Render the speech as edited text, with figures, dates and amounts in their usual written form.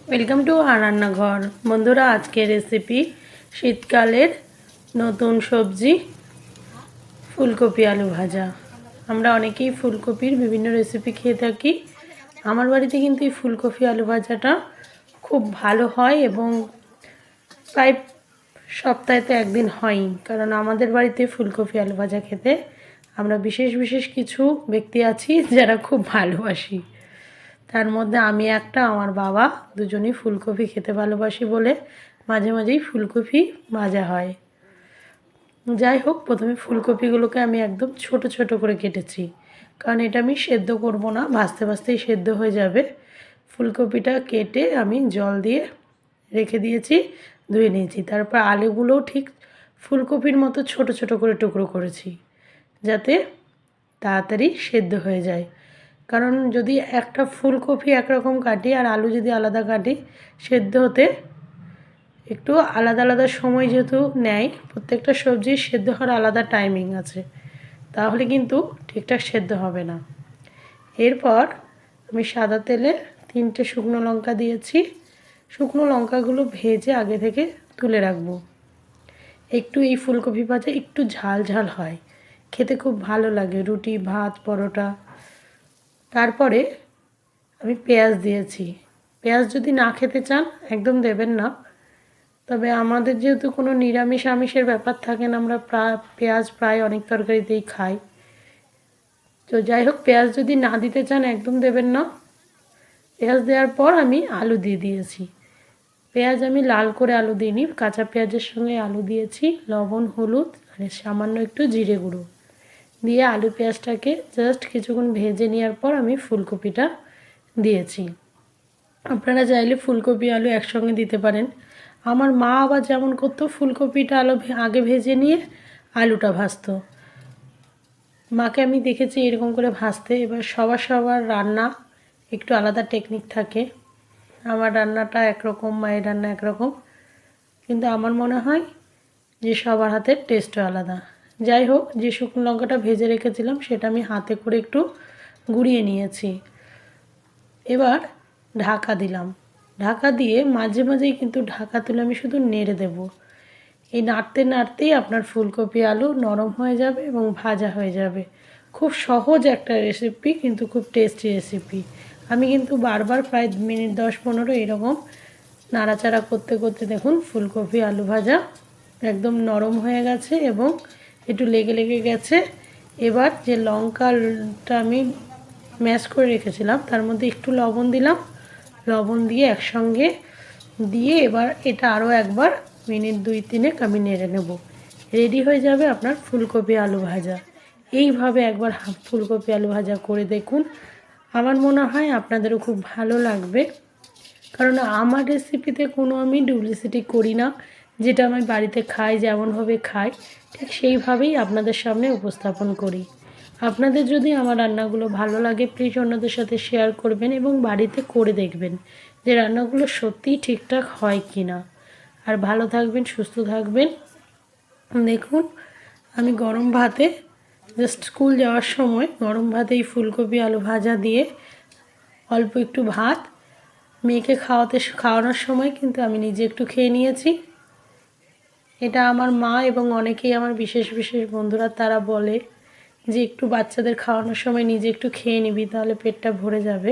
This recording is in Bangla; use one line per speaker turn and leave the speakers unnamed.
ওয়েলকাম টু আর রান্নাঘর। বন্ধুরা, আজকের রেসিপি শীতকালের নতুন সবজি ফুলকপি আলু ভাজা। আমরা অনেকেই ফুলকপির বিভিন্ন রেসিপি খেয়ে থাকি। আমার বাড়িতে কিন্তু এই ফুলকপি আলু ভাজাটা খুব ভালো হয় এবং প্রায় সপ্তাহেতে একদিন হয়ই, কারণ আমাদের বাড়িতে ফুলকপি আলু ভাজা খেতে আমরা বিশেষ বিশেষ কিছু ব্যক্তি আছি যারা খুব ভালোবাসি। তার মধ্যে আমি একটা, আমার বাবা, দুজনেই ফুলকপি খেতে ভালোবাসি বলে মাঝে মাঝেই ফুলকপি ভাজা হয়। যাই হোক, প্রথমে ফুলকপিগুলোকে আমি একদম ছোট ছোট করে কেটেছি, কারণ এটা আমি সেদ্ধ করব না, ভাজতে ভাজতেই সেদ্ধ হয়ে যাবে। ফুলকপিটা কেটে আমি জল দিয়ে রেখে দিয়েছি, ধুয়ে নিয়েছি। তারপর আলুগুলোও ঠিক ফুলকপির মতো ছোট ছোট করে টুকরো করেছি, যাতে তাড়াতাড়ি সেদ্ধ হয়ে যায়। কারণ যদি একটা ফুলকপি একরকম কাটি আর আলু যদি আলাদা কাটি, সেদ্ধ হতে একটু আলাদা আলাদা সময় যেহেতু নেয়, প্রত্যেকটা সবজির সেদ্ধ হওয়ার আলাদা টাইমিং আছে, তাহলে কিন্তু ঠিকঠাক সেদ্ধ হবে না। এরপর আমি সাদা তেলে 3টে শুকনো লঙ্কা দিয়েছি। শুকনো লঙ্কাগুলো ভেজে আগে থেকে তুলে রাখবো। একটু এই ফুলকপি ভাজা একটু ঝাল ঝাল হয়, খেতে খুব ভালো লাগে রুটি, ভাত, পরোটা। তারপরে আমি পেঁয়াজ দিয়েছি। পেঁয়াজ যদি না খেতে চান একদম দেবেন না, তবে আমাদের যেহেতু কোনো নিরামিষ আমিষের ব্যাপার থাকে না, আমরা পেঁয়াজ প্রায় অনেক তরকারিতেই খাই। তো যাই হোক, পেঁয়াজ যদি না দিতে চান একদম দেবেন না। পেঁয়াজ দেওয়ার পর আমি আলু দিয়ে দিয়েছি। পেঁয়াজ আমি লাল করে আলু দিইনি, কাঁচা পেঁয়াজের সঙ্গে আলু দিয়েছি। লবণ, হলুদ আর সামান্য একটু জিরে গুঁড়ো দিয়ে আলু পেঁয়াজটাকে জাস্ট কিছুক্ষণ ভেজে নেওয়ার পর আমি ফুলকপিটা দিয়েছি। আপনারা চাইলে ফুলকপি আলু একসঙ্গে দিতে পারেন। আমার মা আবার যেমন করতো, ফুলকপিটা আগে ভেজে নিয়ে আলুটা ভাজতো। মাকে আমি দেখেছি এরকম করে ভাজতে। এবার সবার রান্না একটু আলাদা টেকনিক থাকে। আমার রান্নাটা একরকম, মায়ের রান্না একরকম, কিন্তু আমার মনে হয় যে সবার হাতের টেস্টও আলাদা। যাই হোক, যে শুকনো লঙ্কাটা ভেজে রেখেছিলাম সেটা আমি হাতে করে একটু গুঁড়িয়ে নিয়েছি। এবার ঢাকা দিলাম। ঢাকা দিয়ে মাঝে মাঝেই কিন্তু ঢাকা তুলে আমি শুধু নেড়ে দেব। এই নাড়তে নাড়তেই আপনার ফুলকপি আলু নরম হয়ে যাবে এবং ভাজা হয়ে যাবে। খুব সহজ একটা রেসিপি, কিন্তু খুব টেস্টি রেসিপি। আমি কিন্তু বারবার প্রায় মিনিট 10-15 এরকম নাড়াচাড়া করতে করতে দেখুন ফুলকপি আলু ভাজা একদম নরম হয়ে গেছে এবং একটু লেগে লেগে গেছে। এবার যে লঙ্কাটা আমি ম্যাশ করে রেখেছিলাম তার মধ্যে একটু লবণ দিলাম। লবণ দিয়ে একসঙ্গে দিয়ে এবার এটা আরও একবার মিনিট 2-3 আমি নেড়ে নেব। রেডি হয়ে যাবে আপনার ফুলকপি আলু ভাজা। এইভাবে একবার ফুলকপি আলু ভাজা করে দেখুন, আমার মনে হয় আপনাদেরও খুব ভালো লাগবে। কারণ আমার রেসিপিতে কোনো আমি ডুপ্লিসিটি করি না। যেটা আমি বাড়িতে খাই, যেমনভাবে খাই ঠিক সেইভাবেই আপনাদের সামনে উপস্থাপন করি। আপনাদের যদি আমার রান্নাগুলো ভালো লাগে, প্লিজ অন্যদের সাথে শেয়ার করবেন এবং বাড়িতে করে দেখবেন যে রান্নাগুলো সত্যিই ঠিকঠাক হয় কি না। আর ভালো থাকবেন, সুস্থ থাকবেন। দেখুন, আমি গরম ভাতে জাস্ট স্কুল যাওয়ার সময় গরম ভাতে এই ফুলকপি আলু ভাজা দিয়ে অল্প একটু ভাত মেয়েকে খাওয়ানোর সময় কিন্তু আমি নিজে একটু খেয়ে নিয়েছি। এটা আমার মা এবং অনেকেই আমার বিশেষ বিশেষ বন্ধুরা তারা বলে যে একটু বাচ্চাদের খাওয়ানোর সময় নিজে একটু খেয়ে নিবি, তাহলে পেটটা ভরে যাবে।